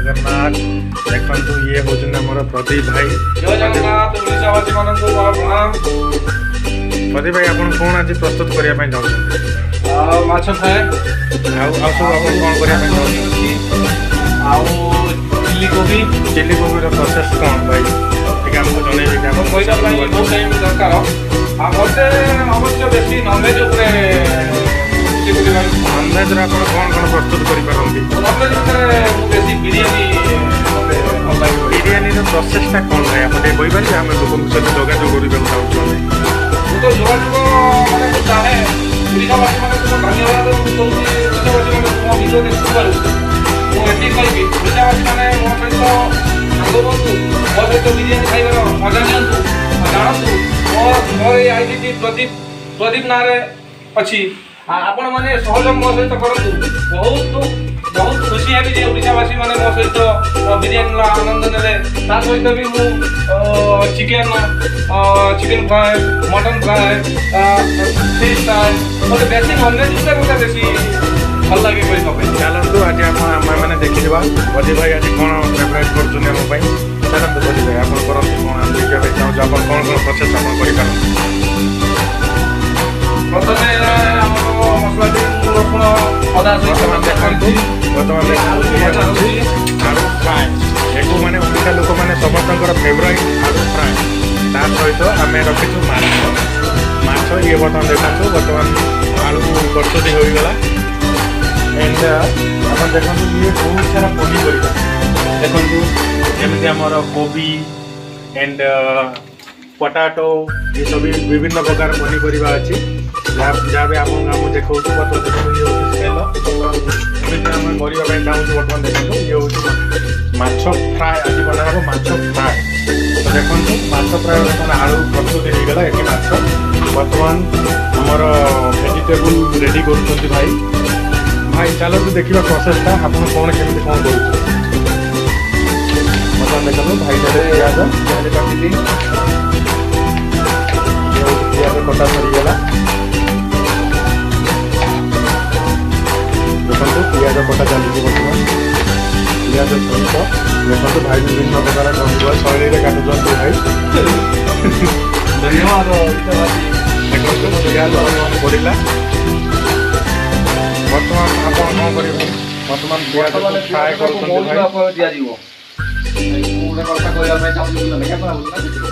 जगन्नाथ देखु ये हूँ आम प्रदीप भाई। जय जगन्नाथ ओडिशावासी मानक प्रणाम। प्रदीप भाई आप कौन आज प्रस्तुत करने चाहते माछ फ्राए सब आप कौन करने चिल्ली कोबी चिल्ली कोबी प्रोसेस कौन भाई ठीक आमको जनइबे कि आम पैसा बहुत टाइम दरकार मत अवश्य बेसी ननभेज ननभेज आप कौन कौन प्रस्तुत करेंगे ननभेज बेसी बिरयानी बिरयानी प्रोसेसटा कौन भाई आप कहीपर आम लोक सहित जोगाजोग करने चाहूँ तो जोगाजोग मैंने चाहे ओडिशावासी मान धन्यवाद दूसरी ओडिशावासी मान भिडियो देखिबार मुझे कहि ओडिशावासी मैंने मो सहित सांग बंधु मो सहित बिरयानी खाइबार मजा नियंतु जानतु मोर ये आईडी प्रदीप ना अच्छी आपण मैंने सहयोग मो सहित करूँ बहुत खुशी है जे ओडिशावासी मैंने मो सहित बिरयानी आनंद ने सहित भी मु chicken fry mutton fry fish fry मतलब बेसी नॉनवेज मत बेसी भल लगे कोई चलतु आज मैंने देखी प्रदीप भाई आज कौन फेवरेट कर चलते प्रदीप भाई आप कौन देखा चाहूँ आप कौन कौन प्रोसेस आप प्रथम मसला रसुण अदा सहित बर्तमान आलू फ्राए एक मैंने ओडिशा लोक मैंने समस्त फेवरेट आलू फ्राए ता सहित आम रखीचु माछ ये बर्तमान देखा बर्तमान आलू प्रस्तुति होगला एंड आप देखो ये बहुत सारा पनीपरिया देखु जमी आमर कोबी एंड पोटाटो ये सब विभिन्न प्रकार पनीपरिया अच्छी जहाँ भी आपको देखा बर्तमान देखो ये हूँ सेल आम करने चाहूँ बर्तमान देखो ये हूँ माछ फ्राए आज बना माछ फ्राए तो देखो माछ फ्राए बर्तमान आलू प्रस्तुति होगला ये माछ बर्तमान आमर भेजिटेबल रेडी कर भाई चलो देखा प्रोसेसटा आप कौन केमी कौन कर बर्तमान देखो भाई पियाज काटी पियाज कटा सरीगला देखो पियाज कटा चली बर्तमान पियाज सहित देखो भाई विभिन्न प्रकार शैली काटुंट भाई धन्यवाद देखो पियाज पड़ा बर्तमान आप कौन करेंगे बर्तमान पियाज फ्राए कर दिया कथा कहना चाहिए